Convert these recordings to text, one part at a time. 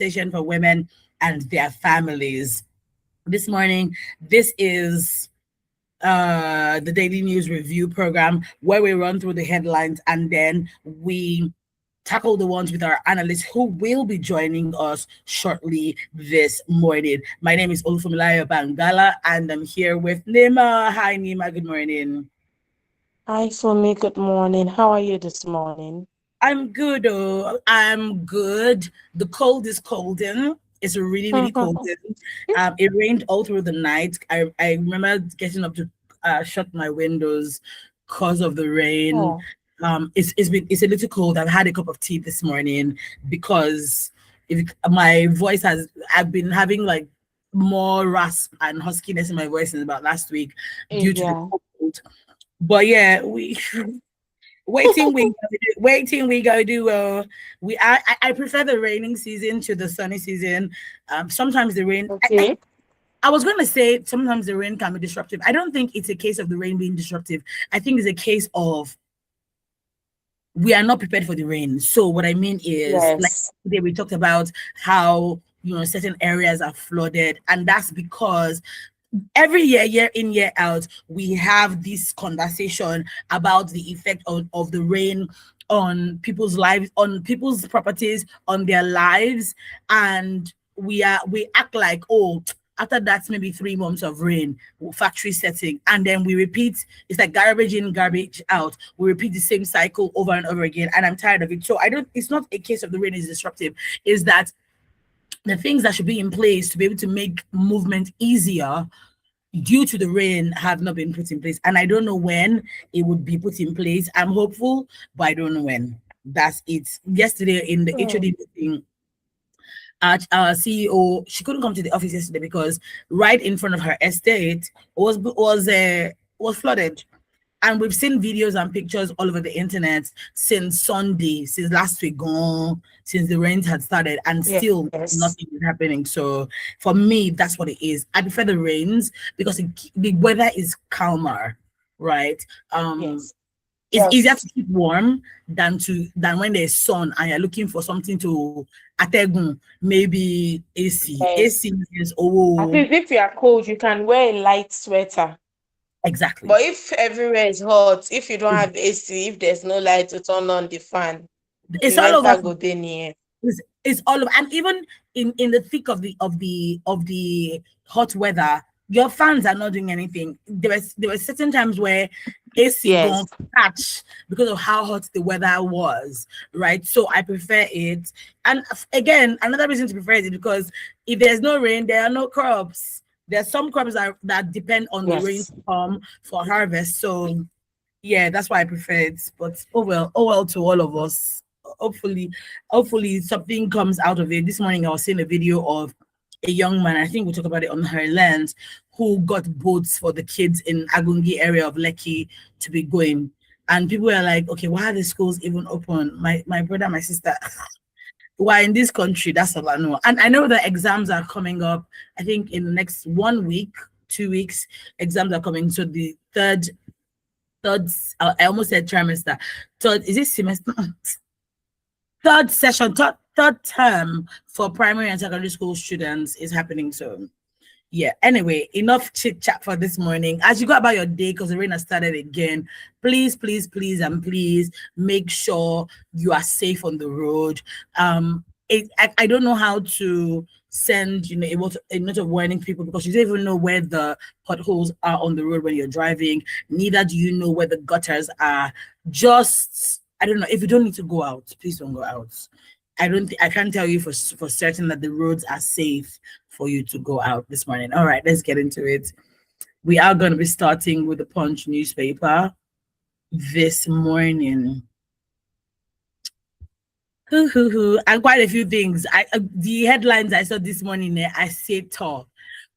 station for women and their families. This morning, this is the daily news review program where we run through the headlines and then we tackle the ones with our analysts who will be joining us shortly this morning. My name is Olufumilayo Bangala and I'm here with Nima. Hi Nima, good morning. Hi, Fumi. Good morning. How are you this morning? I'm good. Oh, I'm good. The cold is colding. It's really, really cold. It rained all through the night. I remember getting up to shut my windows because of the rain. Oh, It's a little cold. I've had a cup of tea this morning because my voice I've been having like more rasp and huskiness in my voice since about last week due to the yeah. cold. But yeah, we waiting we go do I prefer the raining season to the sunny season. Sometimes the rain Okay. I was going to say sometimes the rain can be disruptive. I don't think it's a case of the rain being disruptive. I think it's a case of we are not prepared for the rain. So what I mean is, like Yes. today we talked about how certain areas are flooded, and that's because every year in year out we have this conversation about the effect of the rain on people's lives, on people's properties, on their lives, and we act like, oh, after that maybe 3 months of rain, factory setting, and then we repeat. It's like garbage in, garbage out. We repeat the same cycle over and over again, and I'm tired of it. So I don't it's not a case of the rain is disruptive, is that the things that should be in place to be able to make movement easier due to the rain have not been put in place, and I don't know when it would be put in place. I'm hopeful, but I don't know when. That's it. Yesterday in the Hmm. HOD meeting, our CEO, she couldn't come to the office yesterday because right in front of her estate was flooded. And we've seen videos and pictures all over the internet since Sunday, since last week gone, since the rains had started, and still Yes. nothing is happening. So for me, that's what it is. I prefer the rains because the weather is calmer, right? Um, Yes. it's easier to keep warm than when there's sun and you're looking for something to ategun, maybe AC. Yes. AC is At oh least if you are cold, you can wear a light sweater. exactly. But if everywhere is hot, if you don't have AC, if there's no light to turn on the fan, It's the all over. winter go dey near. It's all over, and even in the thick of the hot weather, your fans are not doing anything. There were certain times where AC Yes. gone catch because of how hot the weather was, right? So I prefer it. And again, another reason to prefer it is because if there's no rain, there are no crops. There's some crops that depend on the rain Yes. to come for harvest. So yeah, that's why I prefer it. But oh well to all of us. Hopefully, hopefully something comes out of it. This morning I was seeing a video of a young man, I think we'll talk about it on her land, who got boats for the kids in Agungi area of Lekki to be going. And people were like, okay, why are the schools even open? My brother, my sister, why in this country? That's all I know. And I know that exams are coming up. I think in the next 1 week, 2 weeks, exams are coming. So the third I almost said trimester. Third, is it semester? Third session, third term for primary and secondary school students is happening soon. Yeah, anyway, enough chit chat for this morning. As you go about your day, because the rain has started again, please, please, please, and please make sure you are safe on the road. I don't know how to send a note of warning people because you don't even know where the potholes are on the road when you're driving. Neither do you know where the gutters are. Just I don't know. If you don't need to go out, please don't go out. I can't tell you for certain that the roads are safe for you to go out this morning. All right, let's get into it. We are going to be starting with the Punch newspaper this morning. And quite a few things. The headlines I saw this morning, I say tall.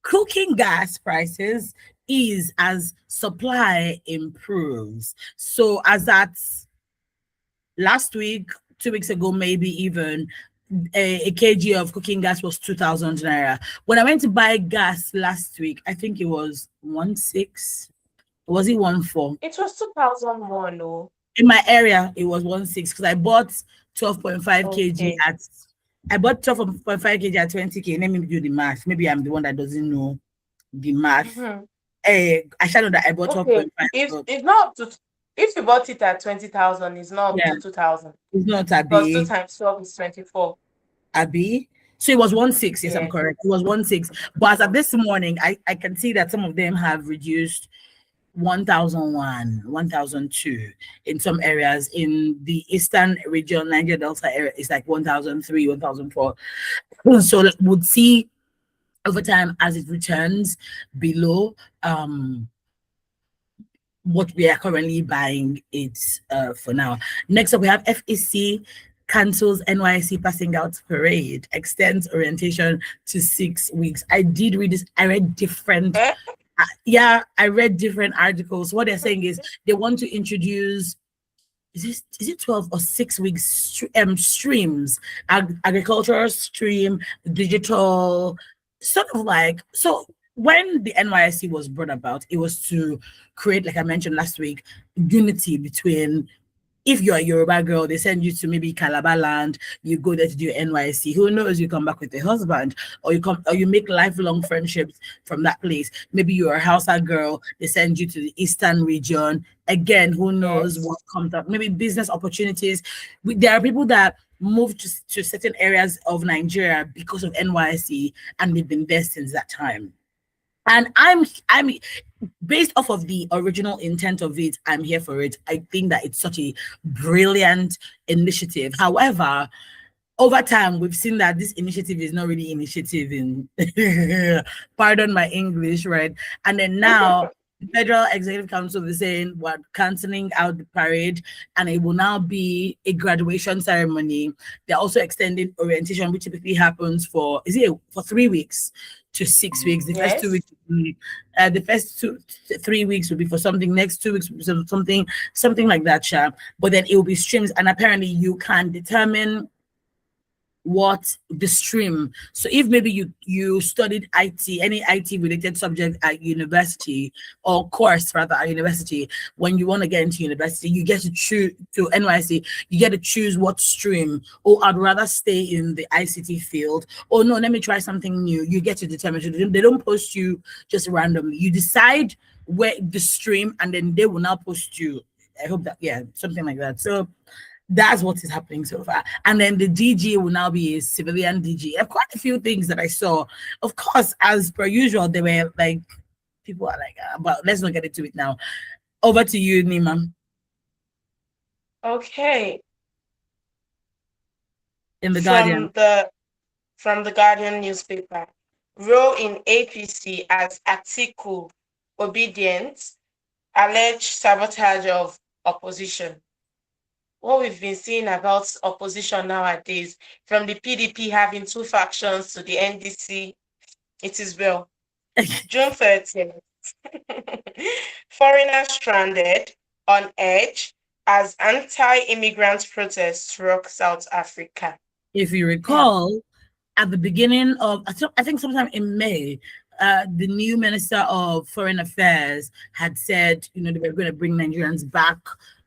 Cooking gas prices ease as supply improves. So as at last week, 2 weeks ago, maybe even a kg of cooking gas was 2,000 naira. When I went to buy gas last week, I think it was 1.6. Was it 1.4? It was 2001, oh. In my area, it was 1.6 because I bought 12.5 kg Okay. at I bought 12.5 kg at 20K. Let me do the math. Maybe I'm the one that doesn't know the math. Mhm. I should know that I bought Okay. 12.5. If So, it's not up to if you bought it at 20,000, it's not up yeah, to 2,000. it's not Because 2 Abby. times 12 is 24. Abby. So it was 1.6. Yes, I'm Yeah. correct. It was 1.6. But as of this morning, I can see that some of them have reduced 1,001, 1,002 in some areas. In the eastern region, Niger Delta area, it's like 1,003, 1,004. So we'll see over time as it returns below what we are currently buying it for now. Next up, we have FEC cancels NYC passing out parade, extends orientation to 6 weeks. I did read this. I read different. Eh? Yeah, I read different articles. What they're saying is they want to introduce, is it 12 or 6 weeks streams, agricultural stream, digital, sort of like. So when the NYSC was brought about, it was to create, like I mentioned last week, unity between, if you're a Yoruba girl, they send you to maybe Calabar land, you go there to do NYC. Who knows, you come back with a husband, or you make lifelong friendships from that place. Maybe you're a Hausa girl, they send you to the eastern region. Again, who knows Yes. what comes up? Maybe business opportunities. There are people that move to certain areas of Nigeria because of NYC, and they've been there since that time. And I'm based off of the original intent of it, I'm here for it. I think that it's such a brilliant initiative. However, over time, we've seen that this initiative is not really initiative in, pardon my English, right? And then now, the Federal Executive Council is saying we're canceling out the parade, and it will now be a graduation ceremony. They're also extending orientation, which typically happens for 3 weeks to 6 weeks. The first two Yes. weeks, the first 3 weeks will be for something. Next 2 weeks will be something like that, Sha. But then it will be streams, and apparently you can determine what the stream. So if maybe you studied IT, any IT related subject at university, or course rather at university, when you want to get into university, you get to choose to NYC, you get to choose what stream. Or I'd rather stay in the ICT field. Or no, let me try something new. You get to determine. So they don't post you just randomly. You decide where the stream, and then they will now post you. I hope that, yeah, something like that. So that's what is happening so far. And then the DG will now be a civilian DG. There are quite a few things that I saw. Of course, as per usual, they were like, people are like, but let's not get into it now. Over to you, Nima, Okay. in the From Guardian. the Guardian newspaper. Role in APC as Atiku obedient, alleged sabotage of opposition. What we've been seeing about opposition nowadays, from the PDP having two factions to the NDC, it is well. June 13th. Foreigners stranded on edge as anti-immigrant protests rock South Africa. If you Hmm. recall, at the beginning of, I think sometime in May, the new Minister of Foreign Affairs had said, they were going to bring Nigerians back,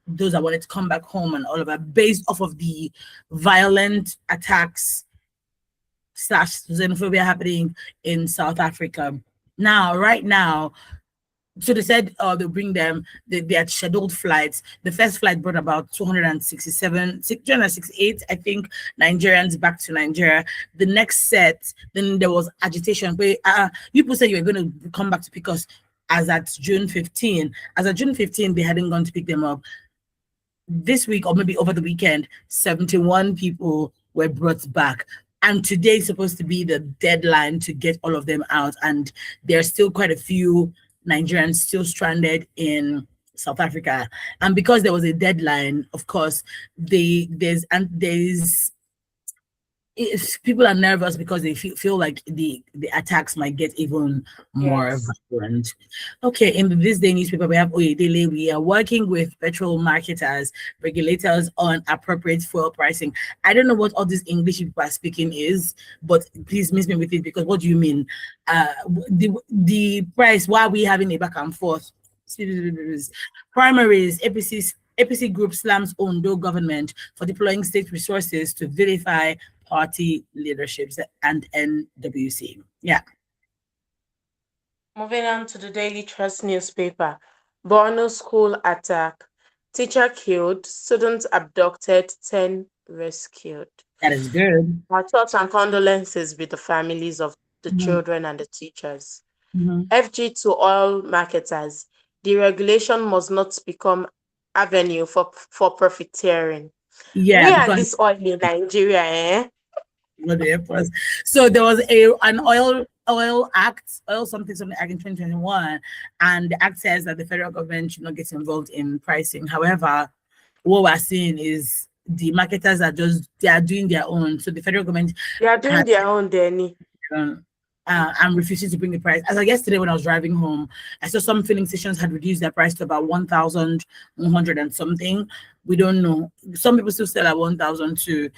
those that wanted to come back home and all of that, based off of the violent attacks slash xenophobia happening in South Africa. Now, right now, so they said they'll bring them, they had scheduled flights. The first flight brought about 268, I think, Nigerians back to Nigeria. The next set, then there was agitation where people said you were going to come back to pick us as at June 15. As at June 15, they hadn't gone to pick them up. This week, or maybe over the weekend, 71 people were brought back. And today is supposed to be the deadline to get all of them out. And there are still quite a few Nigerians still stranded in South Africa. And because there was a deadline, of course, there's if people are nervous because they feel like the attacks might get even more Yes. violent. Okay, in this day newspaper, we have Oyedele. We are working with petrol marketers, regulators on appropriate fuel pricing. I don't know what all this English people are speaking is, but please miss me with it, because what do you mean? The price, why are we having a back and forth? Primaries, APC group slams Ondo government for deploying state resources to vilify party leaderships and NWC. Yeah. Moving on to the Daily Trust newspaper. Borno school attack. Teacher killed, students abducted, 10 rescued. That is good. Our thoughts and condolences with the families of the children and the teachers. FG to oil marketers. Deregulation must not become avenue for profiteering. Yeah, We and because this oil in Nigeria, eh? So there was an oil act, oil something act in 2021, and the act says that the federal government should not get involved in pricing. However, what we're seeing is the marketers they are doing their own. So the federal government They are doing their own, Danny. I'm refusing to bring the price. As of yesterday, when I was driving home, I saw some filling stations had reduced their price to about 1,100 and something. We don't know. Some people still sell at 1,002.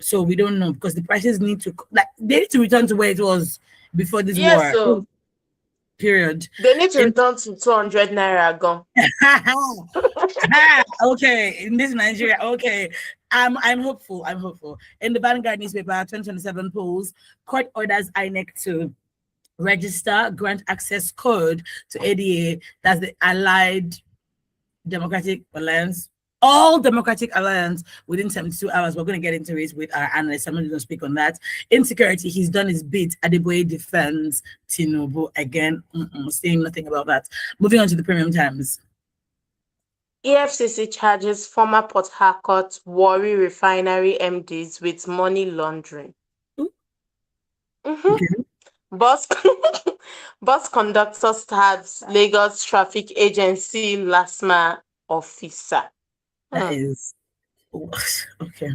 So we don't know because the prices need to they need to return to where it was before this war. So period. They need to return to 200 naira gone. Okay, in this Nigeria, okay. I'm hopeful. In the Vanguard newspaper, 2027 polls, court orders INEC to register, grant access code to ADA, that's the Allied Democratic Alliance, all Democratic Alliance, within 72 hours. We're going to get into it with our analyst. I'm not going to speak on that. Insecurity, he's done his bit. Adeboye defends Tinubu again. Saying nothing about that. Moving on to the Premium Times. EFCC charges former Port Harcourt Warri Refinery MDs with money laundering. Okay. Bus conductor stabs Lagos Traffic Agency LASMA officer. That is okay.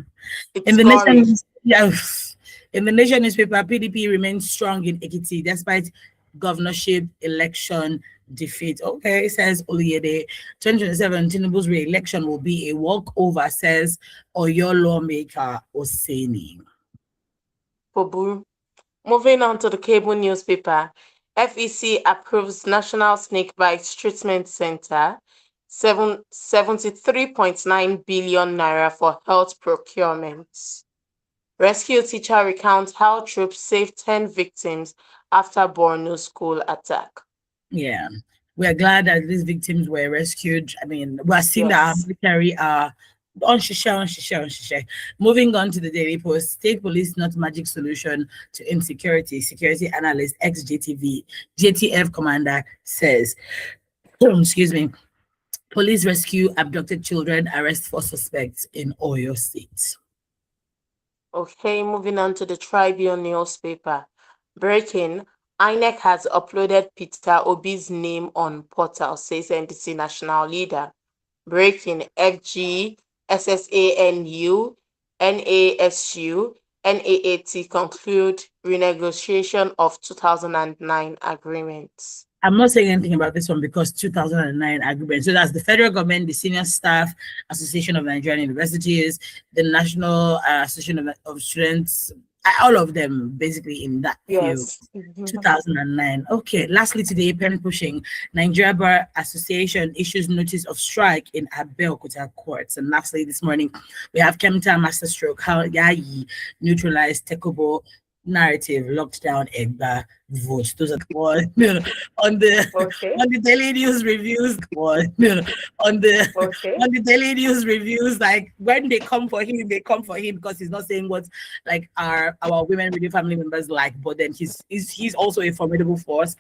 It's in the nation, yes. In the Nation newspaper, PDP remains strong in Ekiti despite governorship election defeat. Okay, it says Oluyede, 2027 Tinubu's re-election will be a walkover, says Oyo lawmaker Oseni. Moving on to the cable newspaper, FEC approves National Snakebite Treatment Center, 73.9 billion naira for health procurement. Rescue teacher recounts how troops saved 10 victims after Borno school attack. Yeah, we're glad that these victims were rescued. I mean, we're seeing that our military are on shisha. Moving on to the Daily Post, state police not magic solution to insecurity. Security analyst JTF commander says, excuse me, police rescue abducted children, arrest 4 suspects in Oyo State. Okay, moving on to the Tribune newspaper. Breaking, INEC has uploaded Peter Obi's name on portal, says NDC national leader. Breaking, FG, SSANU, NASU, NAAT conclude renegotiation of 2009 agreements. I'm not saying anything about this one because 2009 agreement. So that's the federal government, the Senior Staff Association of Nigerian Universities, the National Association of Students, all of them basically in that field. 2009. Okay. Lastly today, pen pushing. Nigeria Bar Association issues notice of strike in Abeokuta courts. And lastly, this morning we have Kemta Masterstroke. How Yayi neutralized Tekobo narrative, locked down Egba votes. Those are the ones on the daily news reviews. On the daily news reviews, like when they come for him because he's not saying what like our women radio family members like, but then he's also a formidable force.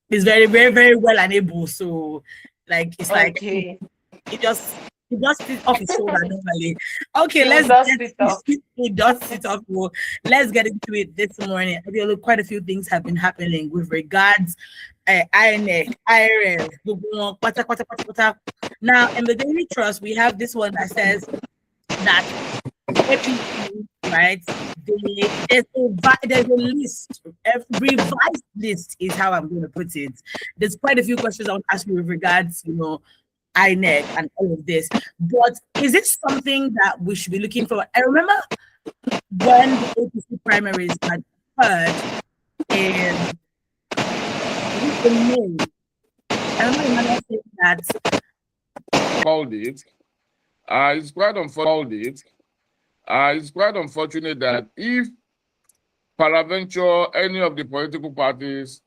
He's very, very, very well and able. So like it's like he just sits off his shoulder normally. Okay, let's sit off. Let's get into it this morning. I feel quite a few things have been happening with regards INEC, IRS. Now, in the Daily Trust, we have this one that says that APC, right? There's a list, a revised list is how I'm going to put it. There's quite a few questions I want to ask you with regards, INEC and all of this, but is it something that we should be looking for? I remember when the APC primaries had heard in May, I remember saying that called it. It's quite unfortunate. It's quite unfortunate that if peradventure any of the political parties,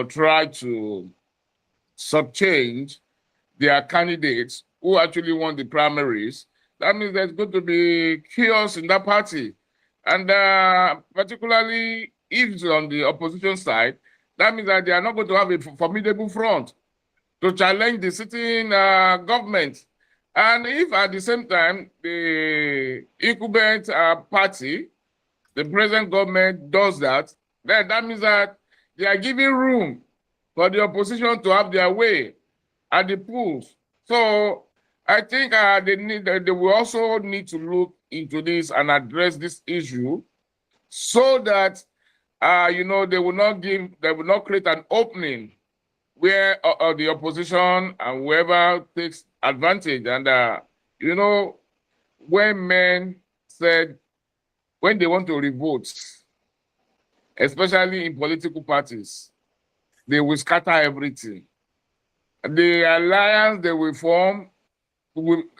try to subchange their candidates who actually won the primaries, that means there's going to be chaos in that party. And particularly if it's on the opposition side, that means that they are not going to have a formidable front to challenge the sitting government. And if at the same time the incumbent party, the present government, does that, then that means that they are giving room for the opposition to have their way at the polls. So I think they will also need to look into this and address this issue so that they will not create an opening where the opposition and whoever takes advantage. And when men said when they want to revote, especially in political parties, they will scatter everything. The alliance they will form,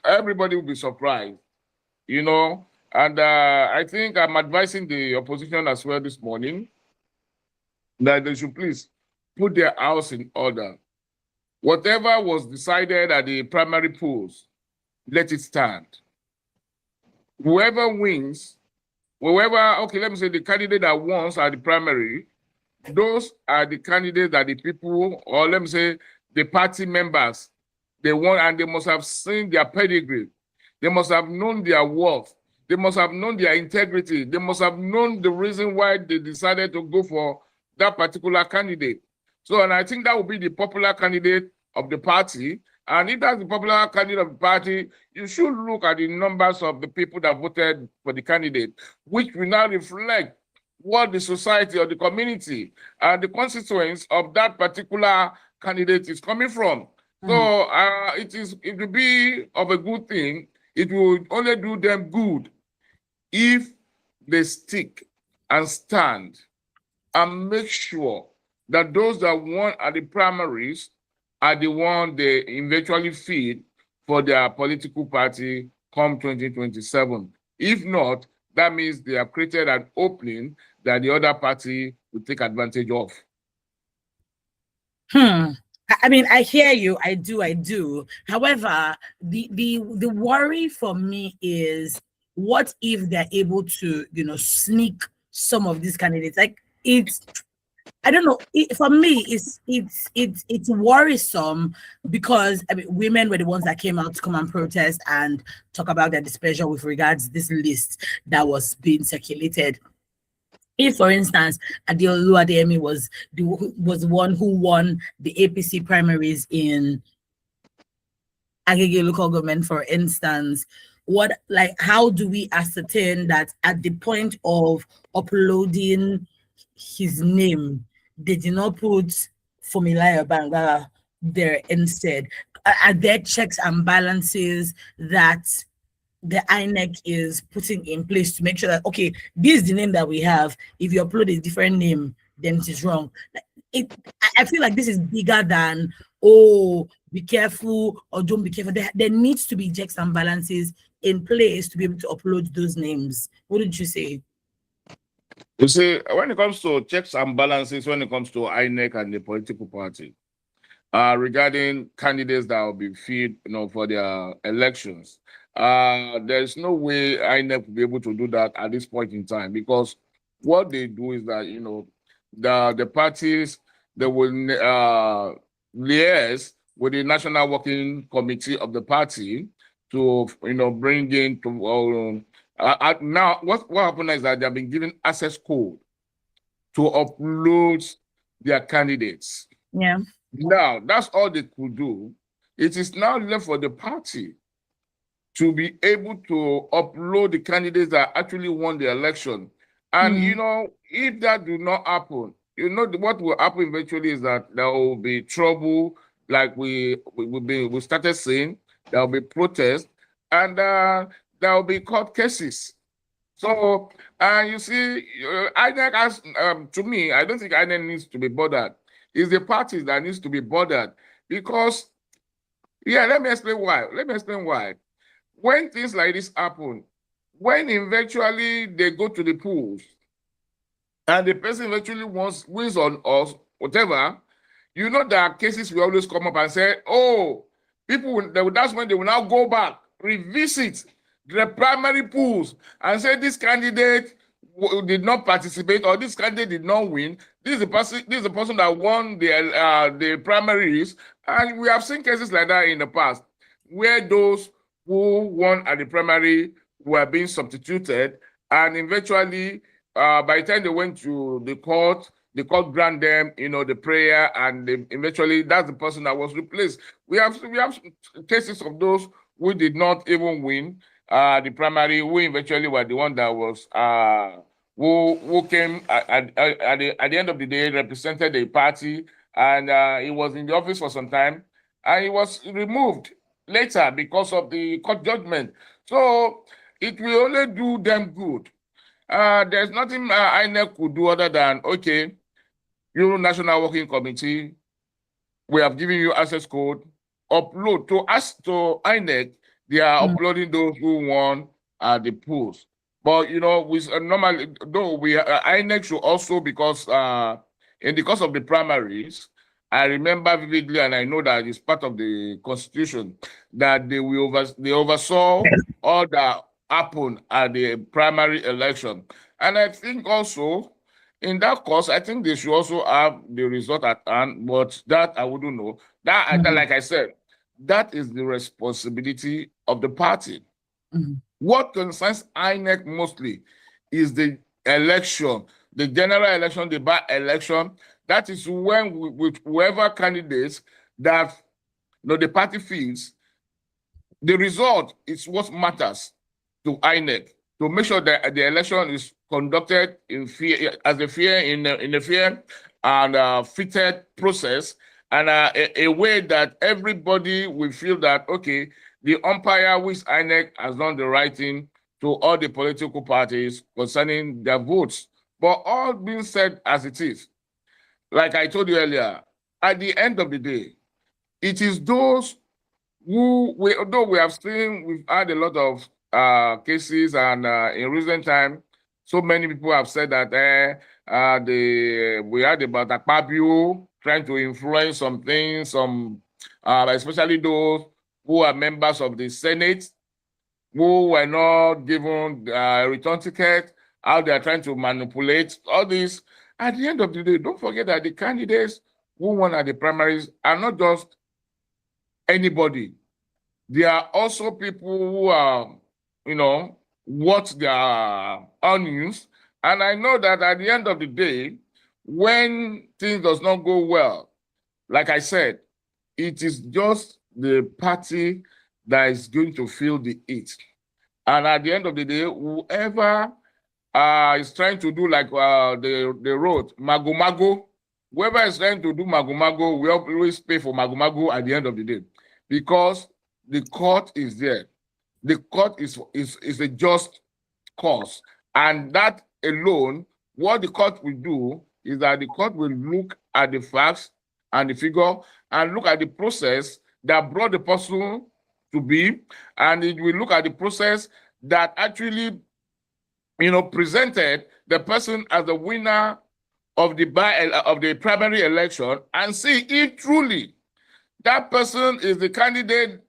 everybody will be surprised, And I think I'm advising the opposition as well this morning that they should please put their house in order. Whatever was decided at the primary polls, let it stand. Whoever wins, let me say the candidate that wins at the primary, those are the candidates that the people, or let me say the party members, they want, and they must have seen their pedigree. They must have known their worth. They must have known their integrity. They must have known the reason why they decided to go for that particular candidate. So, and I think that will be the popular candidate of the party. And if that's the popular candidate of the party, you should look at the numbers of the people that voted for the candidate, which will now reflect what the society or the community and the constituents of that particular candidate is coming from. So it will be of a good thing. It will only do them good if they stick and stand and make sure that those that won at the primaries are the one they eventually feed for their political party come 2027. If not, that means they have created an opening that the other party will take advantage of. I mean, I hear you. I do. However, the worry for me is, what if they're able to, sneak some of these candidates? Like, I don't know. For me, it's worrisome because women were the ones that came out to come and protest and talk about their displeasure with regards to this list that was being circulated. If, for instance, Adeolu Adeyemi was the one who won the APC primaries in Agege local government, for instance, how do we ascertain that at the point of uploading his name, they did not put Funmilayo Bangala there instead? Are there checks and balances that the INEC is putting in place to make sure that, okay, this is the name that we have. If you upload a different name, then it is wrong. I feel like this is bigger than, be careful or don't be careful. There needs to be checks and balances in place to be able to upload those names. What did you say? You see, when it comes to checks and balances, when it comes to INEC and the political party, regarding candidates that will be feed, for their elections, there's no way INEC will be able to do that at this point in time, because what they do is that, the parties, they will liaise with the National Working Committee of the party to, bring in to, now what happened is that they have been given access code to upload their candidates. Yeah. Now, that's all they could do. It is now left for the party to be able to upload the candidates that actually won the election. And, if that do not happen, what will happen eventually is that there will be trouble, like we started saying. There will be protests, and there will be court cases. So, you see, INEC has, to me, I don't think INEC needs to be bothered. It's the parties that needs to be bothered, because, let me explain why. When things like this happen, when eventually they go to the polls and the person eventually wins on us, whatever, you know, there are cases we always come up and say, oh, that's when they will now go back, revisit the primary polls and say this candidate did not participate or this candidate did not win. This is the person that won the primaries. And we have seen cases like that in the past where those who won at the primary were being substituted, and eventually by the time they went to the court grant them, the prayer, and eventually that's the person that was replaced. We have cases of those who did not even win the primary, who eventually were the one that was who came at the end of the day, represented the party, and he was in the office for some time, and he was removed later because of the court judgment. So it will only do them good. There's nothing INEC could do other than, okay, you National Working Committee, we have given you access code, upload to INEC. They are uploading those who won the polls. But with normally, though INEC should also, because in the course of the primaries, I remember vividly, and I know that it's part of the constitution, that they oversaw all that happened at the primary election. And I think also in that course, I think they should also have the result at hand, but that I wouldn't know. Like I said, that is the responsibility of the party. What concerns INEC mostly is the election, the general election, the by-election. That is when with whoever candidates that the party feels, the result is what matters to INEC, to make sure that the election is conducted in a fair and fitted process, and a way that everybody will feel that, okay, the umpire, which INEC has done the right thing to all the political parties concerning their votes. But all being said as it is, like I told you earlier, at the end of the day, it is those who, although we've had a lot of cases, and in recent time, so many people have said that we heard about Akpabio trying to influence some things, especially those who are members of the Senate, who were not given a return ticket, how they are trying to manipulate all this. At the end of the day, don't forget that the candidates who won at the primaries are not just anybody. They are also people who are, watch their earnings. And I know that at the end of the day, when things does not go well, like I said, it is just the party that is going to feel the heat. And at the end of the day, whoever is trying to do like the road, mago, whoever is trying to do mago, we always pay for mago at the end of the day, because the court is there. The court is a just cause. And that alone, what the court will do is that the court will look at the facts and the figure and look at the process that brought the person to be, and it will look at the process that actually, presented the person as the winner of the primary election, and see if truly that person is the candidate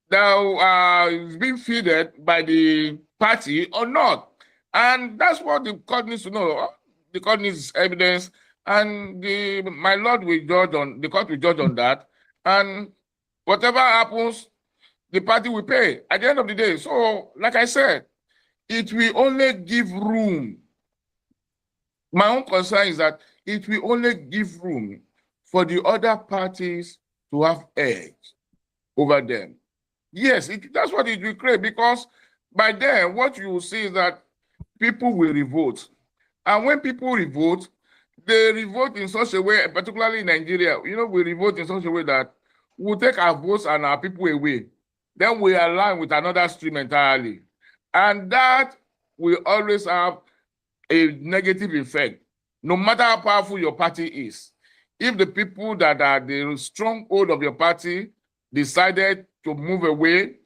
that is being feeded by the party or not. And that's what the court needs to know. The court needs evidence, and my lord will judge on, the court will judge on that. And whatever happens, the party will pay at the end of the day. So, like I said, it will only give room. My own concern is that it will only give room for the other parties to have edge over them. Yes, that's what it will create, because by then, what you will see is that people will revolt. And when people revolt, they revolt in such a way, particularly in Nigeria, we revolt in such a way that we'll take our votes and our people away. Then we align with another stream entirely. And that will always have a negative effect, no matter how powerful your party is. If the people that are the stronghold of your party decided to move away,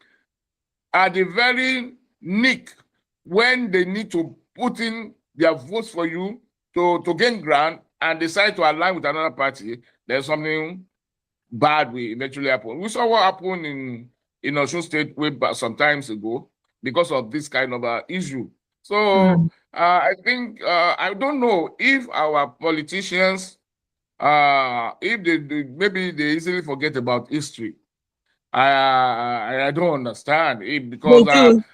at the very nick when they need to put in their votes for you to gain ground and decide to align with another party, there's something bad will eventually happen. We saw what happened in Osun State way back some times ago because of this kind of issue. So I think I don't know if our politicians, if maybe they easily forget about history. I don't understand it They do.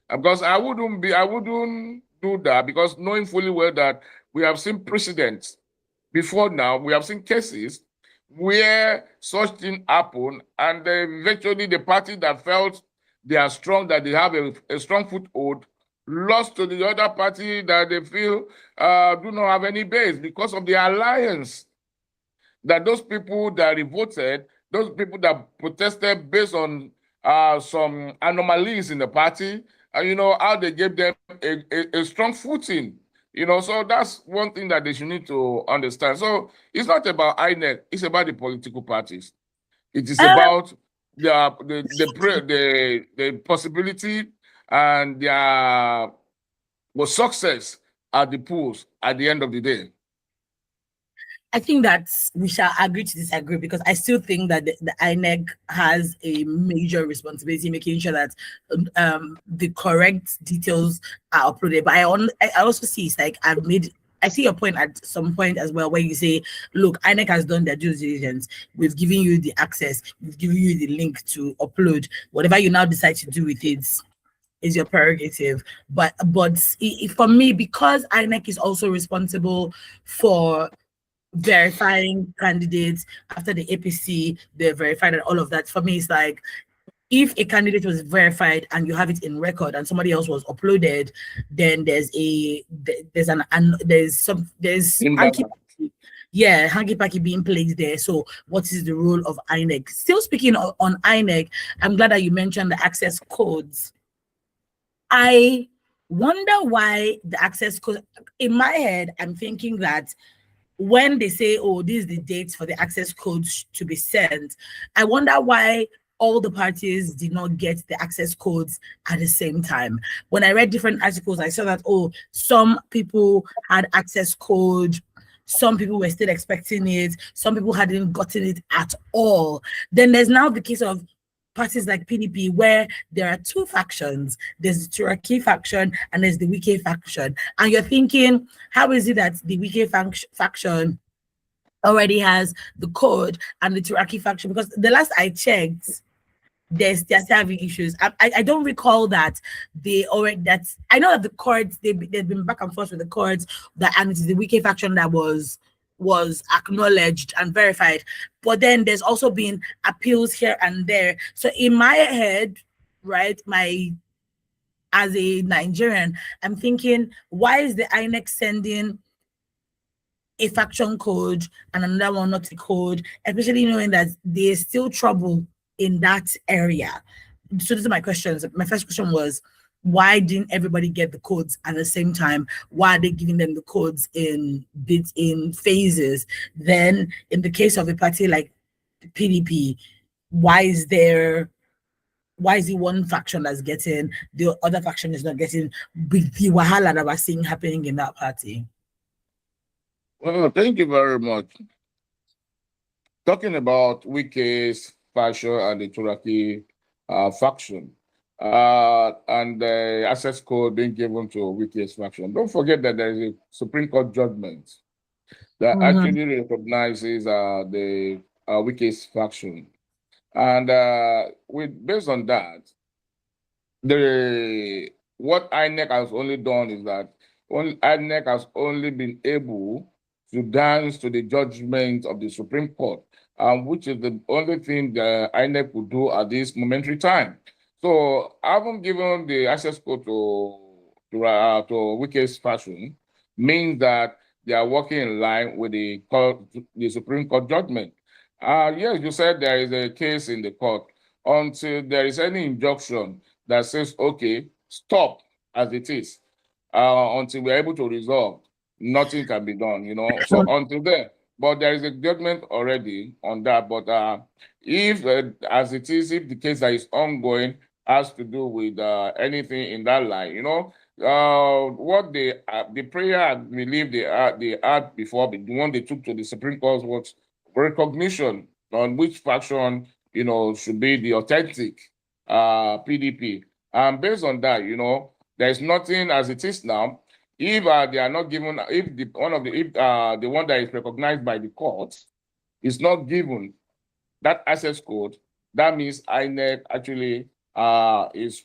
because I wouldn't do that, because knowing fully well that we have seen precedents before now, we have seen cases where such thing happen, and eventually the party that felt they are strong, that they have a strong foothold, lost to the other party that they feel do not have any base because of the alliance that those people that revolted, those people that protested based on some anomalies in the party, and how they gave them a strong footing. So that's one thing that they should need to understand. So it's not about INEC, it's about the political parties. It is about the possibility and their success at the polls at the end of the day. I think that we shall agree to disagree, because I still think that the INEC has a major responsibility making sure that the correct details are uploaded. But I also see it's like I see your point at some point as well, where you say, look, INEC has done their due diligence. We've given you the access. We've given you the link to upload. Whatever you now decide to do with it is your prerogative. But for me, because INEC is also responsible for verifying candidates after the APC, they're verified and all of that. For me, it's like, if a candidate was verified and you have it in record and somebody else was uploaded, then there's hanky-panky being placed there. So what is the role of INEC? Still speaking on INEC, I'm glad that you mentioned the access codes. I wonder why the access code, in my head, I'm thinking that when they say, oh, this is the date for the access codes to be sent, I wonder why all the parties did not get the access codes at the same time. When I read different articles, I saw that, oh, some people had access code, some people were still expecting it, some people hadn't gotten it at all. Then there's now the case of parties like PDP, where there are two factions. There's the Turaki faction and there's the Wike faction. And you're thinking, how is it that the Wike faction already has the code and the Turaki faction? Because the last I checked, they're still having issues. I don't recall that I know that the courts, they've been back and forth with the courts, and it is the Wike faction that was acknowledged and verified, but then there's also been appeals here and there. So in my head, right, as a Nigerian, I'm thinking, why is the INEC sending a faction code and another one not a code, especially knowing that there's still trouble in that area? So those are my questions. My first question was, why didn't everybody get the codes at the same time? Why are they giving them the codes in phases? Then in the case of a party like PDP, why is it one faction that's getting, the other faction is not getting, with the wahala that we're seeing happening in that party? Well, thank you very much. Talking about Wike's faction and the Turaki faction, and the access code being given to Wike's faction. Don't forget that there is a Supreme Court judgment that actually recognizes the Wike's faction. And based on that, what INEC has only done is that INEC has only been able to dance to the judgment of the Supreme Court, which is the only thing that INEC could do at this momentary time. So having given the access code to Wike's faction means that they are working in line with the Supreme Court judgment. Yes, you said there is a case in the court. Until there is any injunction that says, okay, stop as it is, until we're able to resolve, nothing can be done, So until then, but there is a judgment already on that. But if, as it is, if the case that is ongoing has to do with anything in that line. You know, what the prayer I believe they had before, the one they took to the Supreme Court was recognition on which faction, you know, should be the authentic PDP. And based on that, you know, there's nothing as it is now. If they are not given, if the one that is recognized by the court is not given that access code, that means INEC actually is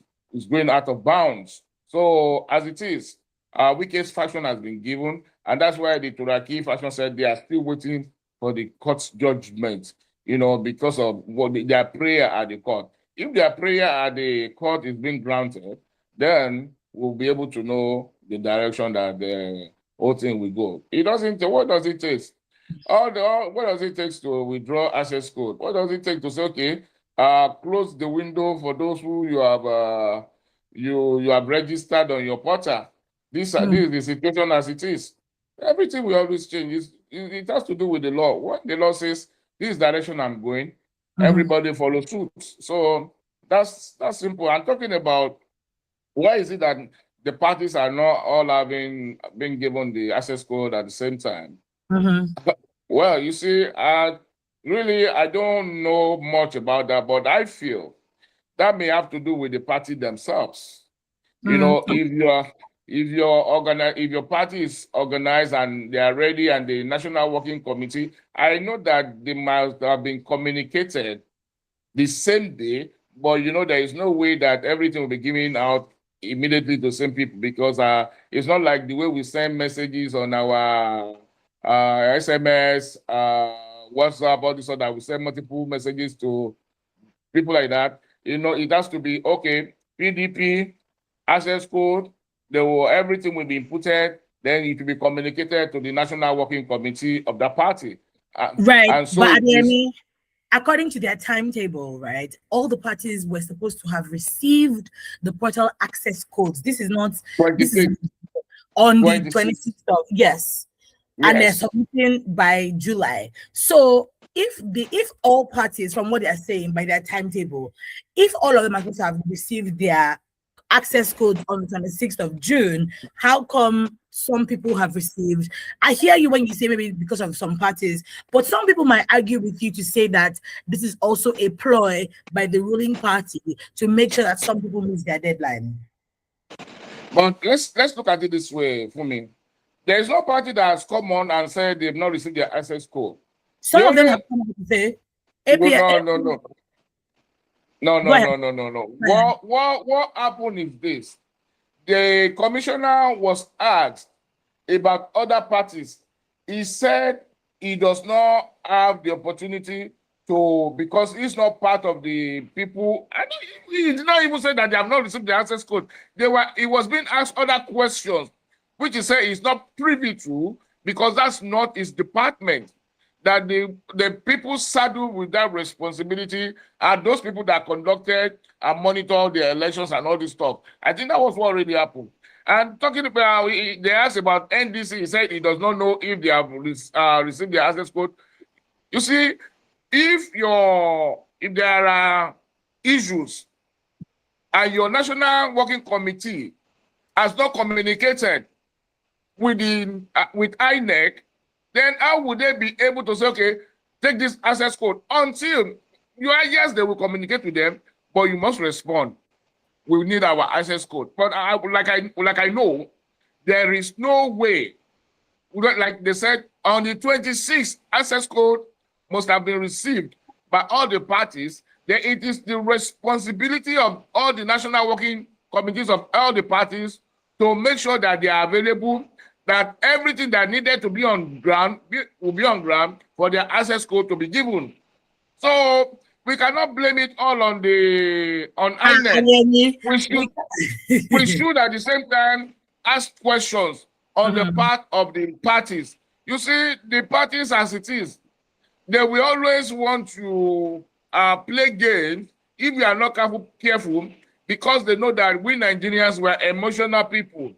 going out of bounds. So as it is, Wike's faction has been given, and that's why the Turaki faction said they are still waiting for the court's judgment, you know, because of what their prayer at the court. If their prayer at the court is being granted, then we'll be able to know the direction that the whole thing will go. It doesn't. What does it take? What does it take to withdraw access code? What does it take to say, okay, close the window for those who you have you have registered on your portal? This is the situation as it is. Everything will always change. It has to do with the law. When the law says this direction I'm going, everybody follows suit. So that's simple. I'm talking about why is it that the parties are not all being given the access code at the same time? Well, you see, really, I don't know much about that, but I feel that may have to do with the party themselves. You know, if your party is organized and they are ready, and the National Working Committee, I know that they must have been communicated the same day, but you know, there is no way that everything will be given out immediately to the same people, because it's not like the way we send messages on our SMS, WhatsApp, all this, so that we send multiple messages to people like that. You know, it has to be, okay, PDP, access code, everything will be inputted, then it will be communicated to the National Working Committee of the party. Right, and so but according to their timetable, right, all the parties were supposed to have received the portal access codes. This is not, this is on the 26th of, yes. And they're submitting by July. So if all parties, from what they're saying by their timetable, if all of them are supposed to have received their access code on the 26th of June, how come some people have received? I hear you when you say maybe because of some parties, but some people might argue with you to say that this is also a ploy by the ruling party to make sure that some people miss their deadline. But let's look at it this way, Fumi. There is no party that has come on and said they've not received their access code. Some of them have come on to say, No. What happened is this. The commissioner was asked about other parties. He said he does not have the opportunity to, because he's not part of the people. He did not even say that they have not received the access code. He was being asked other questions, which he said he's not privy to, because that's not his department. That the people saddled with that responsibility are those people that conducted and monitored the elections and all this stuff. I think that was what really happened. And talking about, they asked about NDC, he said he does not know if they have received the access code. You see, if there are issues and your National Working Committee has not communicated with INEC, then how would they be able to say, okay, take this access code until yes, they will communicate with them, but you must respond. We need our access code. But like I know, there is no way. Like they said, on the 26th, access code must have been received by all the parties. Then it is the responsibility of all the National Working Committees of all the parties to make sure that they are available, that everything that needed to be on ground will be on ground for their access code to be given. So we cannot blame it all on INEC. We should at the same time ask questions on the part of the parties. You see, the parties as it is, they will always want to play games if we are not careful, because they know that we Nigerians were emotional people.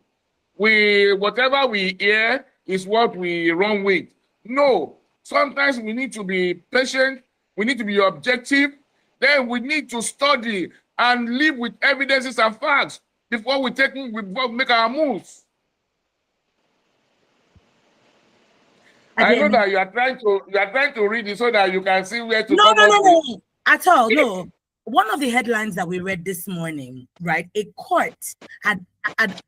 Whatever we hear is what we run with. No, sometimes we need to be patient, we need to be objective, then we need to study and live with evidences and facts before we make our moves. I know that you are trying to read it so that you can see where to come up with. No, at all. No. One of the headlines that we read this morning, right? A court had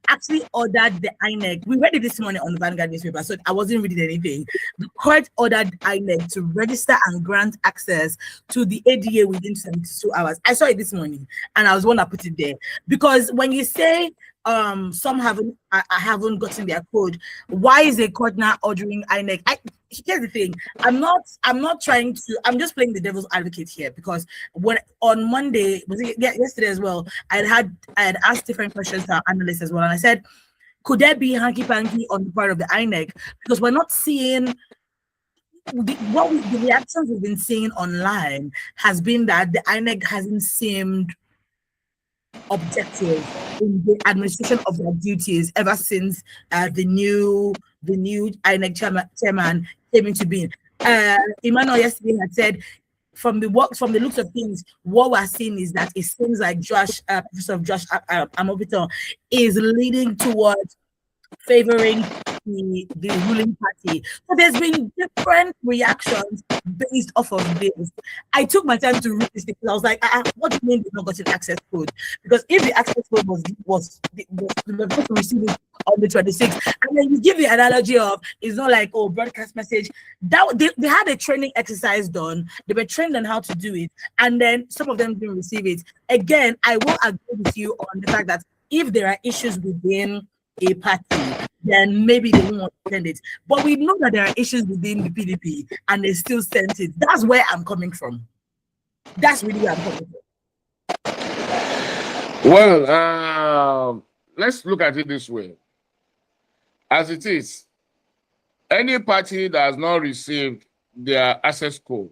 actually ordered the INEC. We read it this morning on the Vanguard newspaper, so I wasn't reading anything. The court ordered INEC to register and grant access to the ADA within 72 hours. I saw it this morning, and I was one that put it there. Because when you say some haven't gotten their code, why is a court now ordering INEC? Here's the thing. I'm just playing the devil's advocate here, because when on Monday, yesterday as well, I had asked different questions to our analysts as well, and I said, could there be hanky-panky on the part of the INEC? Because we're not seeing the reactions we've been seeing online has been that the INEC hasn't seemed objective in the administration of their duties ever since the new INEC chairman came into being. Emmanuel yesterday had said, from the looks of things, what we're seeing is that it seems like Professor Josh Amobiton is leading towards favoring the ruling party. So there's been different reactions based off of this. I took my time to read this because I was like, what do you mean they've not gotten access code? Because if the access code was supposed to receive it on the 26th, and then you give the analogy of, it's not like, oh, broadcast message, that they had a training exercise done, they were trained on how to do it, and then some of them didn't receive it. Again, I will agree with you on the fact that if there are issues within a party, then maybe they won't send it. But we know that there are issues within the PDP and they still sent it. That's where I'm coming from. That's really where I'm coming from. Well, let's look at it this way. As it is, any party that has not received their access code,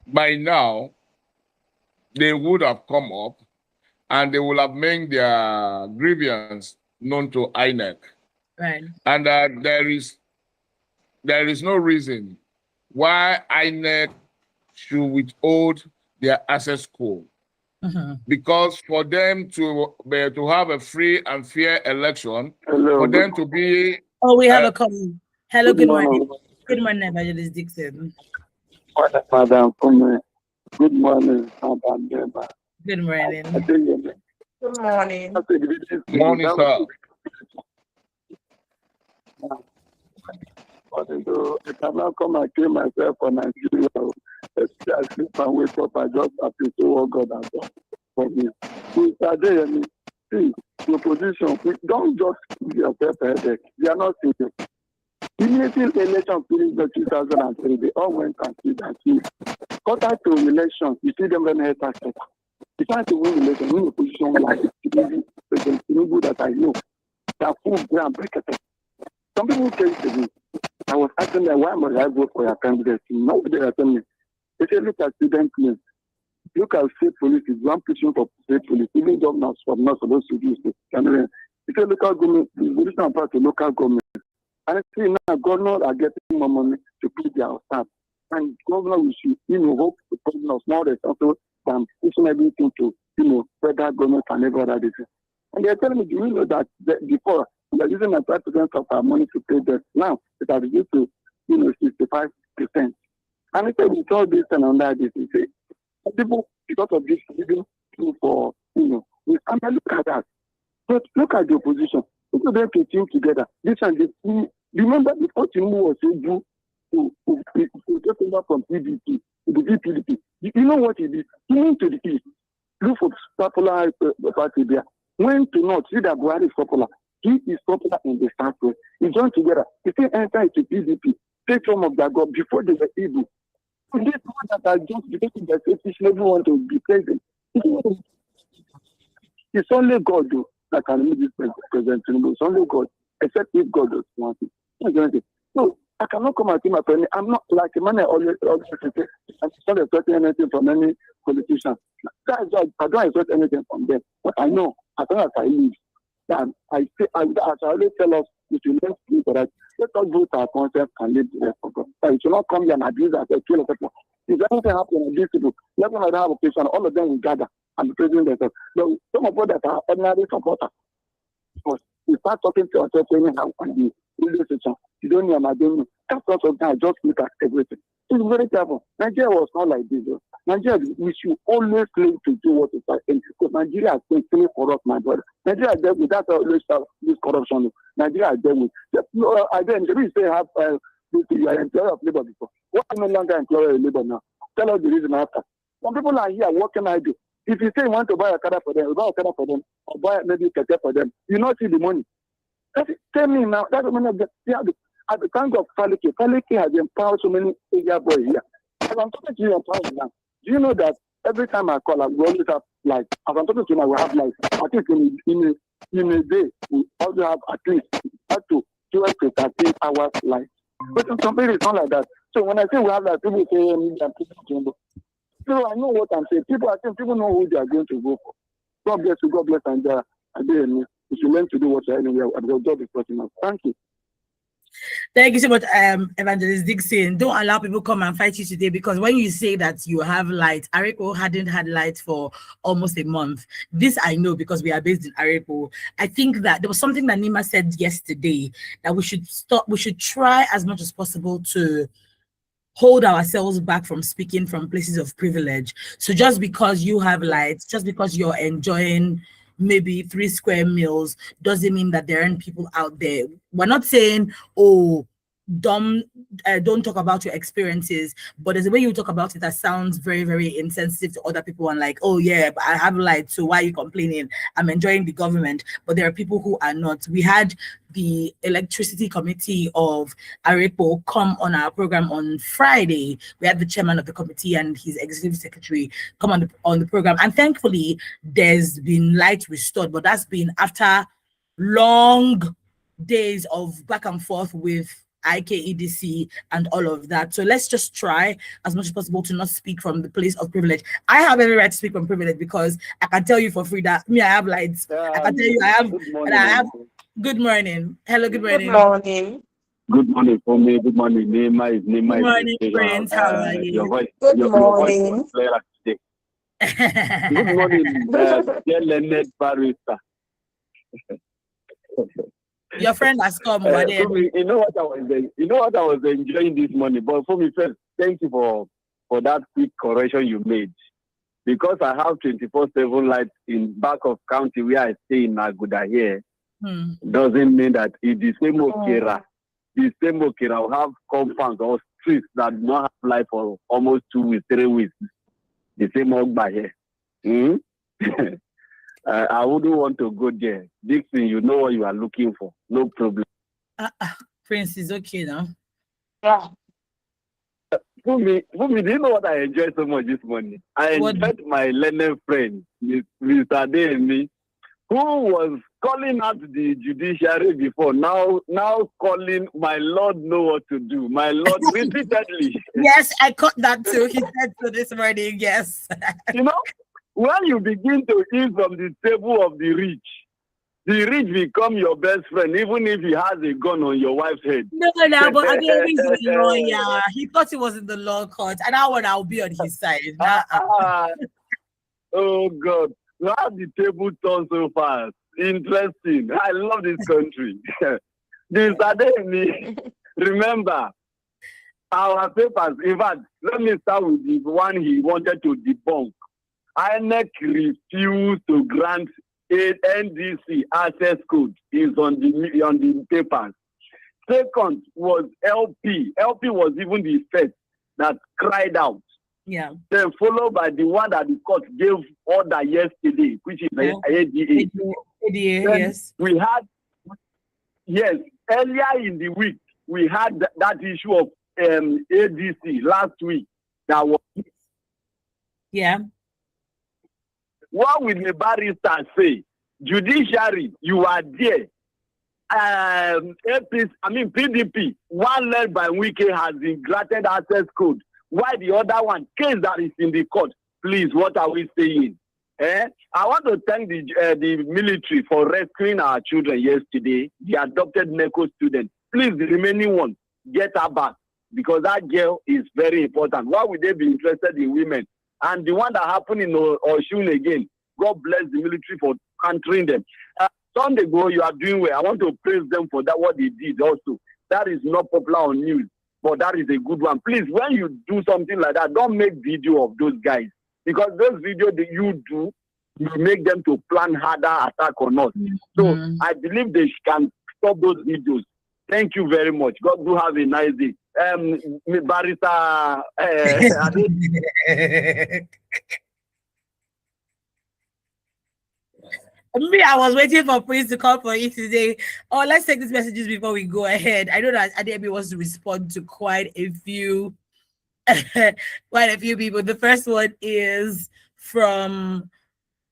by now, they would have come up and they will have made their grievance known to INEC. Right. And there is no reason why INEC should withhold their access code. Because for them to have a free and fair election, for them to be... Oh, we have a comment. Hello, good morning. Good morning, Evangelist Dixon. Madam, good morning, Madam. Good morning. Good morning. Morning, sir. I cannot come and kill myself for Nigeria. I sleep and wake up. I just appreciate what God has done for me. See, the opposition, don't just give yourself a headache. They are not serious. Immediately election during the 2003, they all went and see. Quarter to elections, you see them run head access. You try to win election, win a position like President Tinubu that I know. They are full ground breakers. Some people came to me. I was asking them, why must I vote for your candidate? Nobody are telling me. They say, look at student claims. Look at state police. It's one pushing for state police. Even governors from not supposed to do state. They say local government, the position of part to local government. And I see now governors are getting more money to pay their staff. And governors should, hope the governors more responsible than pushing everything to, federal government and every other thing. And they're telling me, do you know that before, they're using 5% of our money to pay debt. Now, it has reduced to, 65%. And I said, with all this and under this, you say, people, because of this, living for, and I look at that. But look at the opposition. Look at them to team together. This and this. Remember, before Tinubu was able to take over from PDP to the PDP, you know what he did? He went to the east, look for popular party there. Went to north, see that Buhari is popular. He is popular in the southwest. He joined together. He said enter into PDP, take some of that God before they were able. So this one that are just because their selfish, everyone to be present. It's only God though that can make this President Tinubu. It's only God, except if God does want it. So I cannot come and see my friend. I'm not like a man always say, I'm not expecting anything from any politician. That's why I don't expect anything from them. But I know, as long as I live, that I always tell us, we should learn to do that. Let us vote our concept and live the rest of God. So it should not come here and abuse us, kill us. If anything happens to these people, let them have a patient, all of them will gather and be praising themselves. So some of us that are ordinary supporters, we start talking to ourselves anyhow on the radio station. You don't know, and I don't know. That's also I just look at everything. It's very careful. Nigeria was not like this. Nigeria, we should always claim to do what is right. Because Nigeria has been killing for us, my brother. Nigeria is there with that always this corruption. Nigeria is there with. Again, we say have you are employer of labor before. Why are you no longer employer of labor now? Tell us the reason after. Some people are here working idle. If you say you want to buy a car for them, you buy a car for them, or buy maybe a car for them, you not see the money. Tell me now. That's the money. At the time of Falike has empowered so many area boys here. As I'm talking to you empowered now, do you know that every time I call, we always have like, as I'm talking to you now, we have like, I think in a day, we also have at least up to 12 to 13 hours light. But in some people, it's not like that. So when I say we have like, people say, so I know what I'm saying. I think people know who they are going to go for. God bless you, God bless, and again, we should learn to do what anywhere, and God is working out. Thank you. Thank you so much, Evangelist Dixon. Don't allow people come and fight you today, because when you say that you have light, Arepo hadn't had light for almost a month. This I know because we are based in Arepo. I think that there was something that Nima said yesterday that we should try as much as possible to hold ourselves back from speaking from places of privilege. So just because you have lights, just because you're enjoying maybe 3 square meals, doesn't mean that there aren't people out there. We're not saying, oh, don't talk about your experiences, but there's a way you talk about it that sounds very, very insensitive to other people, and like, oh yeah, but I have light, so why are you complaining? I'm enjoying the government. But there are people who are not. We had the electricity committee of Arepo come on our program on Friday. We had the chairman of the committee and his executive secretary come on the program, and thankfully there's been light restored, but that's been after long days of back and forth with IKEDC and all of that. So let's just try as much as possible to not speak from the place of privilege. I have every right to speak from privilege because I can tell you for free that me, I have lights. I can tell you I have. Good morning. Hello, good morning. Good morning. Good morning for me. Good morning. Nima is Good morning, Prince. How are you? Your voice. Good your morning. Voice was clear today. Good morning, Rickett-led barrister. Your friend has come. You know what I was enjoying this morning. But for me first, thank you for that quick correction you made. Because I have 24/7 lights in back of county where I stay in Aguda here, doesn't mean that it is same Okera. The same Okera will have compounds or streets that do not have light for almost 2 weeks, 3 weeks. The same Ogba here. I wouldn't want to go there. Dixon, you know what you are looking for. No problem. Prince is okay now. Yeah. For me, do you know what I enjoyed so much this morning? I enjoyed my learned friend, Mr. Adeyemi, who was calling out the judiciary before, now calling my Lord know what to do. My Lord repeatedly. Yes, I caught that too. He said so this morning, yes. You know, when you begin to eat from the table of the rich become your best friend, even if he has a gun on your wife's head. No, but Adeyemi is a lawyer. He thought he was in the law court, and that one I'll be on his side. Oh God. How the table turns so fast. Interesting. I love this country. This Adeyemi, remember, our papers, in fact, let me start with the one he wanted to debunk. INEC refused to grant NDC access code is on the papers. Second was LP. LP was even the first that cried out. Yeah. Then followed by the one that the court gave order yesterday, which is the ADA. Yes. We had, earlier in the week, we had that issue of ADC last week. That was. Yeah. What will the barrister say? Judiciary, you are there. PDP, one led by Wike has been granted access code. Why the other one, case that is in the court? Please, what are we saying? I want to thank the military for rescuing our children yesterday, the adopted NECO students. Please, the remaining one, get her back. because that girl is very important. Why would they be interested in women? And the one that happened in Oshun again, God bless the military for countering them. Sunday ago, you are doing well. I want to praise them for that, what they did also. That is not popular on news, but that is a good one. Please, when you do something like that, don't make video of those guys, because those videos that you do, you make them to plan harder attack on us. So I believe they can stop those videos. Thank you very much. God do have a nice day. Barista, Me, I was waiting for Prince to call for you today. Oh, let's take these messages before we go ahead. I know that Ademi wants to respond to quite a few people. The first one is from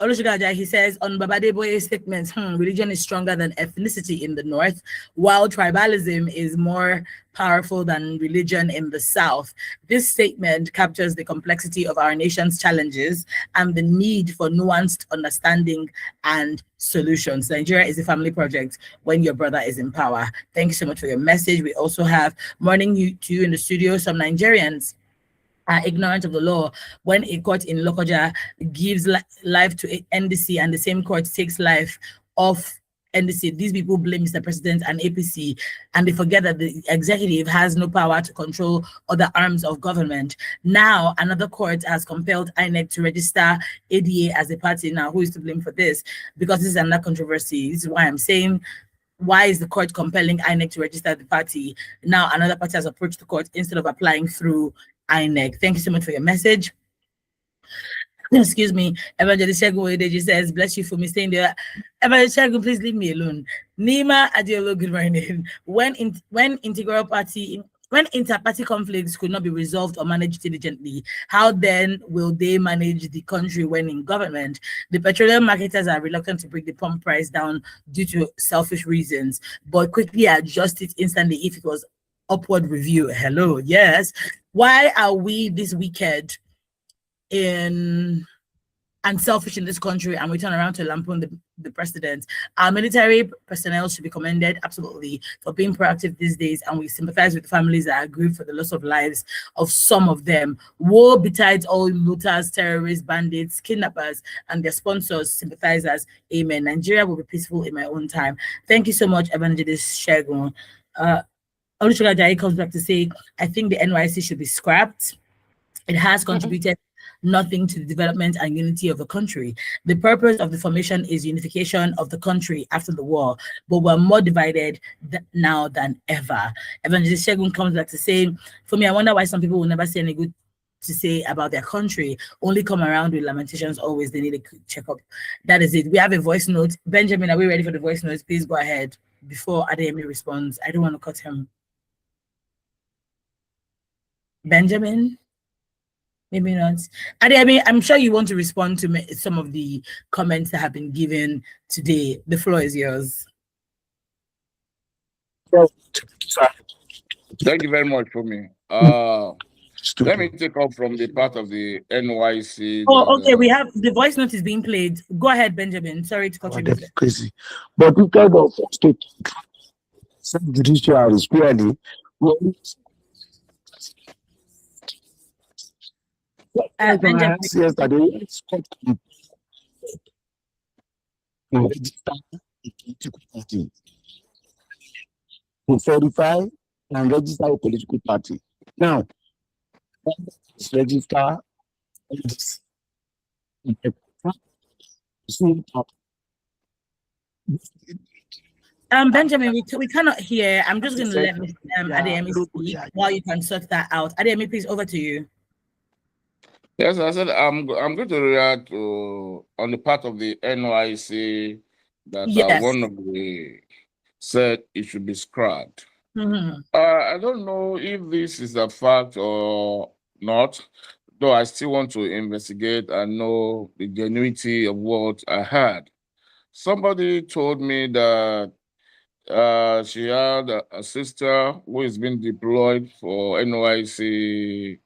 Olushagaja. He says, on Babadeboye's statements, religion is stronger than ethnicity in the north, while tribalism is more powerful than religion in the south. This statement captures the complexity of our nation's challenges and the need for nuanced understanding and solutions. Nigeria is a family project when your brother is in power. Thank you so much for your message. We also have morning to you in the studio. Some Nigerians are ignorant of the law when a court in Lokoja gives life to NDC and the same court takes life of NDC. These people blame Mr. President and APC, and they forget that the executive has no power to control other arms of government. Now, another court has compelled INEC to register ADA as a party. Now, who is to blame for this? Because this is another controversy. This is why I'm saying, why is the court compelling INEC to register the party? Now, another party has approached the court instead of applying through INEC. Thank you so much for your message. Excuse me. Evangelist Shegun Oyedeji says, bless you for me staying there. Evangelist Shegun, please leave me alone. Nima Adiolo, good morning. When inter-party conflicts could not be resolved or managed diligently, how then will they manage the country when in government? The petroleum marketers are reluctant to bring the pump price down due to selfish reasons, but quickly adjust it instantly if it was upward review. Hello, yes. Why are we this wicked and selfish in this country, and we turn around to lampoon the president? Our military personnel should be commended, absolutely, for being proactive these days, and we sympathize with the families that are grieved for the loss of lives of some of them. Woe betides all looters, terrorists, bandits, kidnappers, and their sponsors, sympathizers. Amen. Nigeria will be peaceful in my own time. Thank you so much, Evangelist Shegun. Olushika Jai comes back to say, I think the NYC should be scrapped. It has contributed nothing to the development and unity of the country. The purpose of the formation is unification of the country after the war, but we're more divided now than ever. Evangelist Shegun comes back to say, for me, I wonder why some people will never say any good to say about their country, only come around with lamentations always. They need a quick checkup. That is it. We have a voice note. Benjamin, are we ready for the voice notes? Please go ahead before Adeyemi responds. I don't want to cut him. Benjamin? Maybe not. Adeyemi, I'm sure you want to respond to some of the comments that have been given today. The floor is yours. Thank you very much for me. Let me take off from the part of the NYC. Oh, okay. We have the voice note is being played. Go ahead, Benjamin. Sorry to cut you. That's crazy. But instead of state judiciary squarely, yesterday, to verify and register a political party. Now, register Benjamin, we cannot hear. I'm just going to let Adeyemi speak while you can sort that out. Adeyemi, please, over to you. Yes, I said I'm going to react to on the part of the NYC that one of the said it should be scrapped. I don't know if this is a fact or not, though I still want to investigate and know the genuinity of what I heard. Somebody told me that she had a sister who is being deployed for NYC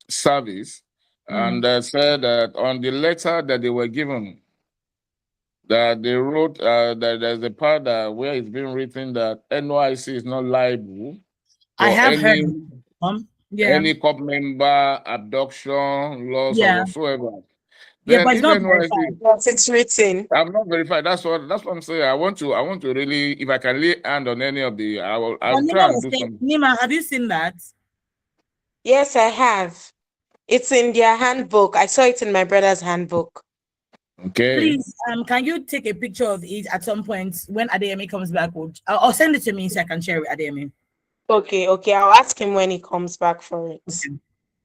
service, and they said that on the letter that they were given, that they wrote that there's a part where it's been written that NYC is not liable I for have heard. any Yeah, COP member, abduction, loss, or yeah, whatsoever. yeah, Then but it's if not NYC, verified. But it's written. I'm not verified. That's what I'm saying. I want to really, if I can lay hand on any of the, But I'll Nima try and was do saying, something. Nima, have you seen that? Yes, I have. It's in their handbook. I saw it in my brother's handbook. Okay. Please, can you take a picture of it at some point when Adeyemi comes back? Or send it to me so I can share it with Adeyemi. Okay, okay. I'll ask him when he comes back for it.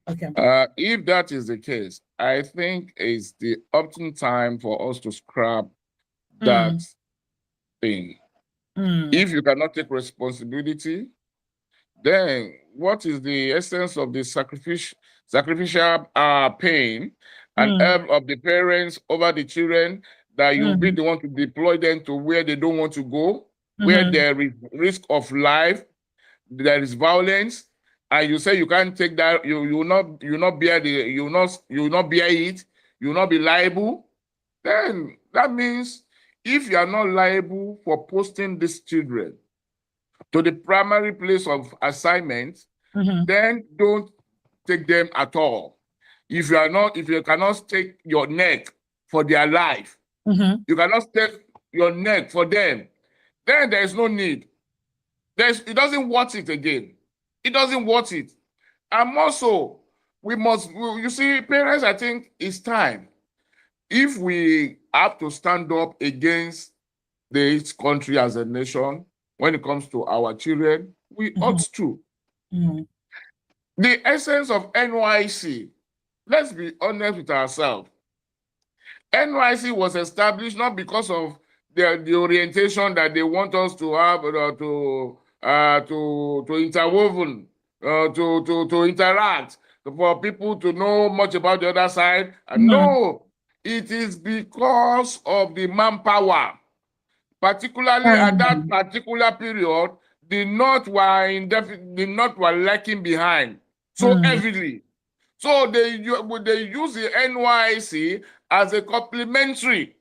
Okay. If that is the case, I think it's the optimum time for us to scrap that thing. If you cannot take responsibility, then what is the essence of the sacrificial pain and help of the parents over the children, that you'll be the one to deploy them to where they don't want to go, where there is risk of life, there is violence, and you say you can't take that, you will not bear it, you will not be liable? Then that means if you are not liable for posting these children to the primary place of assignment, then don't take them at all. If you cannot stake your neck for their life, you cannot stake your neck for them, then there is no need. It doesn't worth it again. It doesn't worth it. And also, you see, parents, I think it's time. If we have to stand up against this country as a nation, when it comes to our children, we ought to. The essence of NYC, let's be honest with ourselves. NYC was established not because of the orientation that they want us to have, to interwoven, to interact, for people to know much about the other side. No, it is because of the manpower. Particularly at that particular period, the North were lacking behind so heavily. So they use the NYC as a complementary,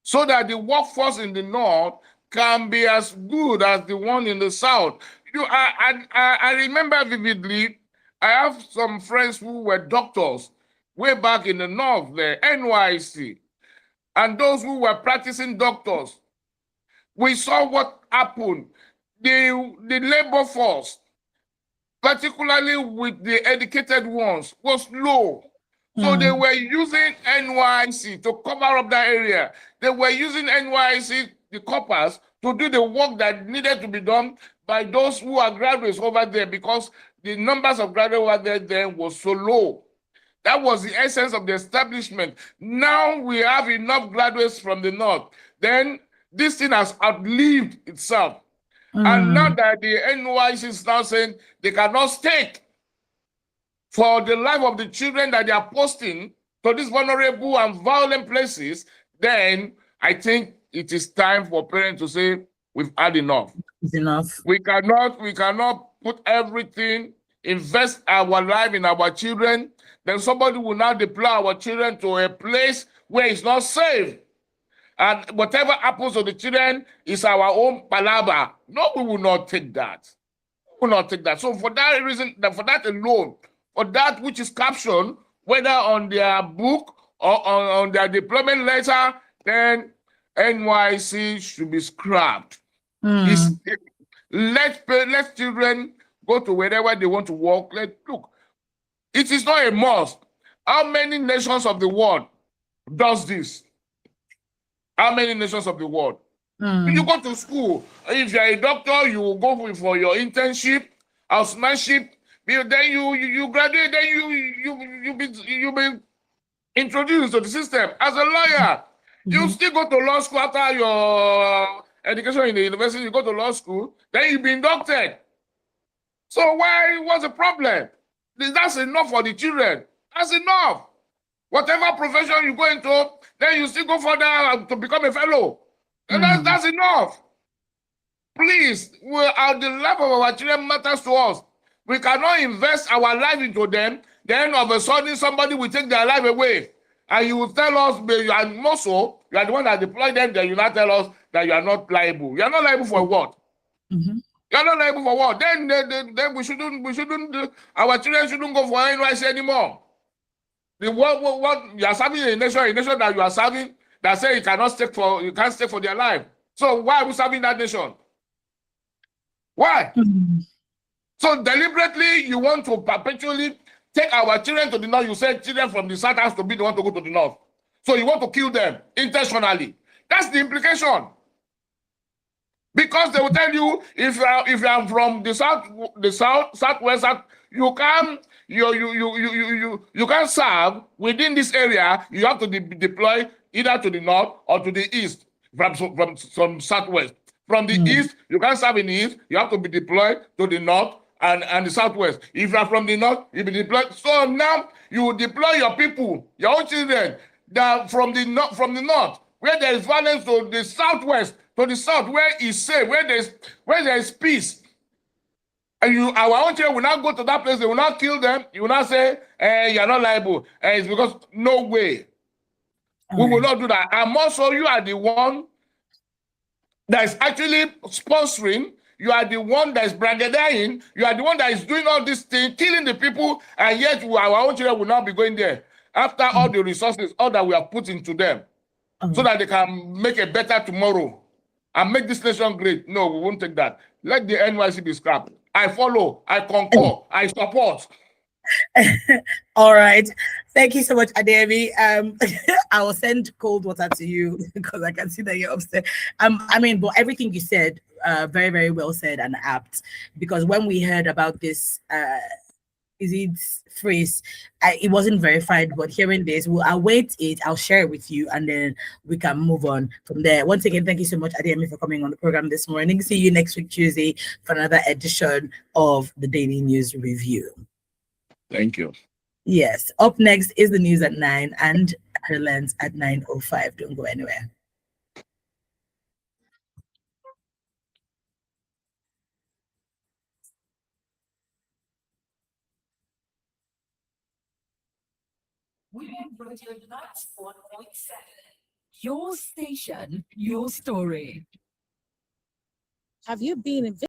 so that the workforce in the North can be as good as the one in the South. I remember vividly, I have some friends who were doctors way back in the North, the NYC, and those who were practicing doctors. We saw what happened. The labor force, particularly with the educated ones, was low. So they were using NYC to cover up that area. They were using NYC, the coppers, to do the work that needed to be done by those who are graduates over there, because the numbers of graduates over there then was so low. That was the essence of the establishment. Now we have enough graduates from the North. Then this thing has outlived itself. And now that the NYC is now saying they cannot stake for the life of the children that they are posting to these vulnerable and violent places, then I think it is time for parents to say, we've had enough. It's enough. We cannot put everything, invest our life in our children, then somebody will now deploy our children to a place where it's not safe. And whatever happens to the children is our own palaver. No, we will not take that. We will not take that. So for that reason, for that alone, for that which is captioned, whether on their book or on their deployment letter, then NYC should be scrapped. Let children go to wherever they want to work. Look, it is not a must. How many nations of the world does this? How many nations of the world? You go to school. If you're a doctor, you will go for your internship, housemanship. Then you graduate. Then you be introduced to the system as a lawyer. You still go to law school after your education in the university. You go to law school. Then you be inducted. So what's the problem? That's enough for the children. That's enough. Whatever profession you go into, then you still go further to become a fellow. And that's enough. Please, the life of our children matters to us. We cannot invest our life into them, then all of a sudden somebody will take their life away. And you will tell us, and also, you are the one that deployed them, then you not tell us that you are not liable. You are not liable for what? You're not liable for what? Then we shouldn't our children shouldn't go for NYC anymore. What you are serving a nation that you are serving that say you can't stake for their life. So why are we serving that nation? Why? So deliberately you want to perpetually take our children to the north. You said children from the south has to be the one to go to the north. So you want to kill them intentionally. That's the implication. Because they will tell you if you are from the southwest, you can serve within this area. You have to deploy either to the north or to the east from southwest. From the east, you can serve in the east. You have to be deployed to the north and the southwest. If you are from the north, you be deployed. So now you deploy your people, your own children, that from the north, where there is violence, to the southwest, to the south, where it's safe, where there is peace. And our own children will not go to that place. They will not kill them. You will not say, you're not liable. It's because no way. We will not do that. And also, you are the one that is actually sponsoring. You are the one that is branding. You are the one that is doing all this thing, killing the people, and yet our own children will not be going there after all the resources, all that we have put into them, so that they can make a better tomorrow and make this nation great. No, we won't take that. Let the NYC be scrapped. I follow, I concur, I support. All right. Thank you so much, Ademi. I will send cold water to you because I can see that you're upset. But everything you said, very, very well said and apt. Because when we heard about this, phrase, it wasn't verified, but hearing this, I'll wait it, I'll share it with you, and then we can move on from there. Once again, thank you so much, Ademi, for coming on the program this morning. See you next week, Tuesday, for another edition of the Daily News Review. Thank you. Yes. Up next is the news at 9 and headlines at 9:05. Don't go anywhere. Your station, your story. Have you been